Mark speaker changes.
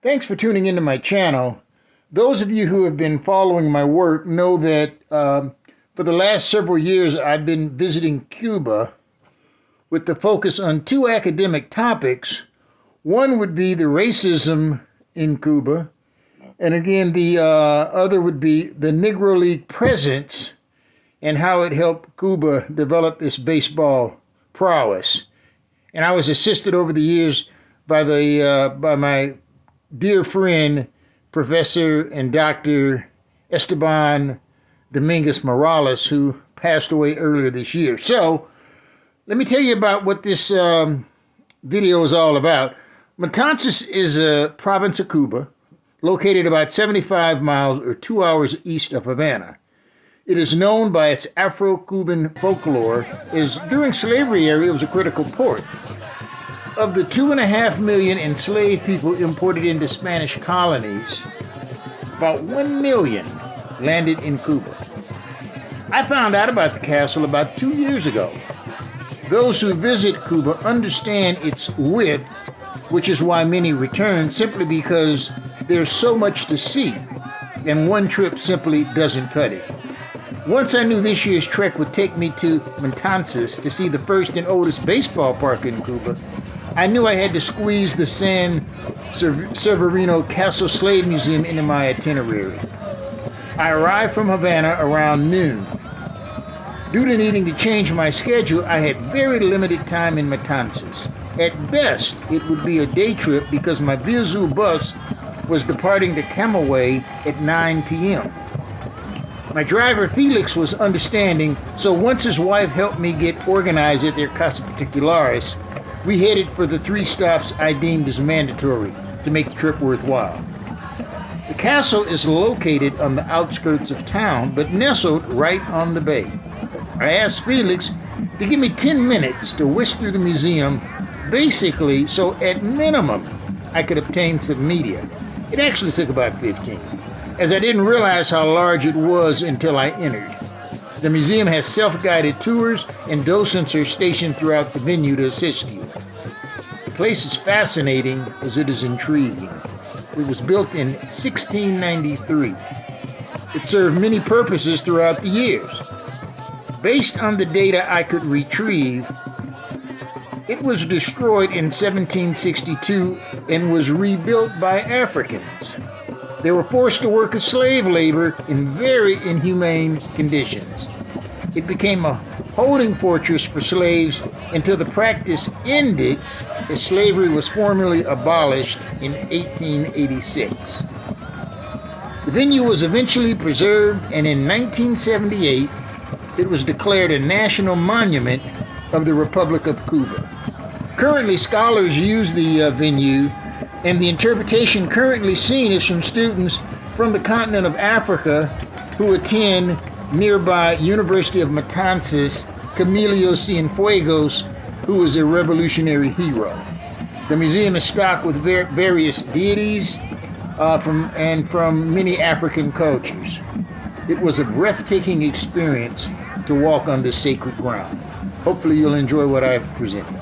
Speaker 1: Thanks for tuning into my channel. Those of you who have been following my work know that for the last several years I've been visiting Cuba with the focus on two academic topics. One would be the racism in Cuba, and again the other would be the Negro League presence and how it helped Cuba develop its baseball prowess. And I was assisted over the years by my dear friend, Professor and Dr. Esteban Dominguez Morales, who passed away earlier this year. So, let me tell you about what this video is all about. Matanzas is a province of Cuba, located about 75 miles or 2 hours east of Havana. It is known by its Afro-Cuban folklore, as during slavery era it was a critical port. Of the 2.5 million enslaved people imported into Spanish colonies, about 1 million landed in Cuba. I found out about the castle about 2 years ago. Those who visit Cuba understand its width, which is why many return, simply because there's so much to see, and one trip simply doesn't cut it. Once I knew this year's trek would take me to Matanzas to see the first and oldest baseball park in Cuba, I knew I had to squeeze the San Severino Castle Slave Museum into my itinerary. I arrived from Havana around noon. Due to needing to change my schedule, I had very limited time in Matanzas. At best, it would be a day trip because my Via bus was departing to Camagüey at 9 p.m. My driver, Felix, was understanding, so once his wife helped me get organized at their Casa Particulares, we headed for the 3 stops I deemed as mandatory to make the trip worthwhile. The castle is located on the outskirts of town, but nestled right on the bay. I asked Felix to give me 10 minutes to whisk through the museum, basically so at minimum I could obtain some media. It actually took about 15, as I didn't realize how large it was until I entered. The museum has self-guided tours, and docents are stationed throughout the venue to assist you. The place is fascinating as it is intriguing. It was built in 1693. It served many purposes throughout the years. Based on the data I could retrieve, it was destroyed in 1762 and was rebuilt by Africans. They were forced to work as slave labor in very inhumane conditions. It became a holding fortress for slaves until the practice ended as slavery was formally abolished in 1886. The venue was eventually preserved, and in 1978, it was declared a national monument of the Republic of Cuba. Currently, scholars use the venue, and the interpretation currently seen is from students from the continent of Africa who attend nearby University of Matanzas, Camilo Cienfuegos, who is a revolutionary hero. The museum is stocked with various deities from many African cultures. It was a breathtaking experience to walk on this sacred ground. Hopefully you'll enjoy what I have presented.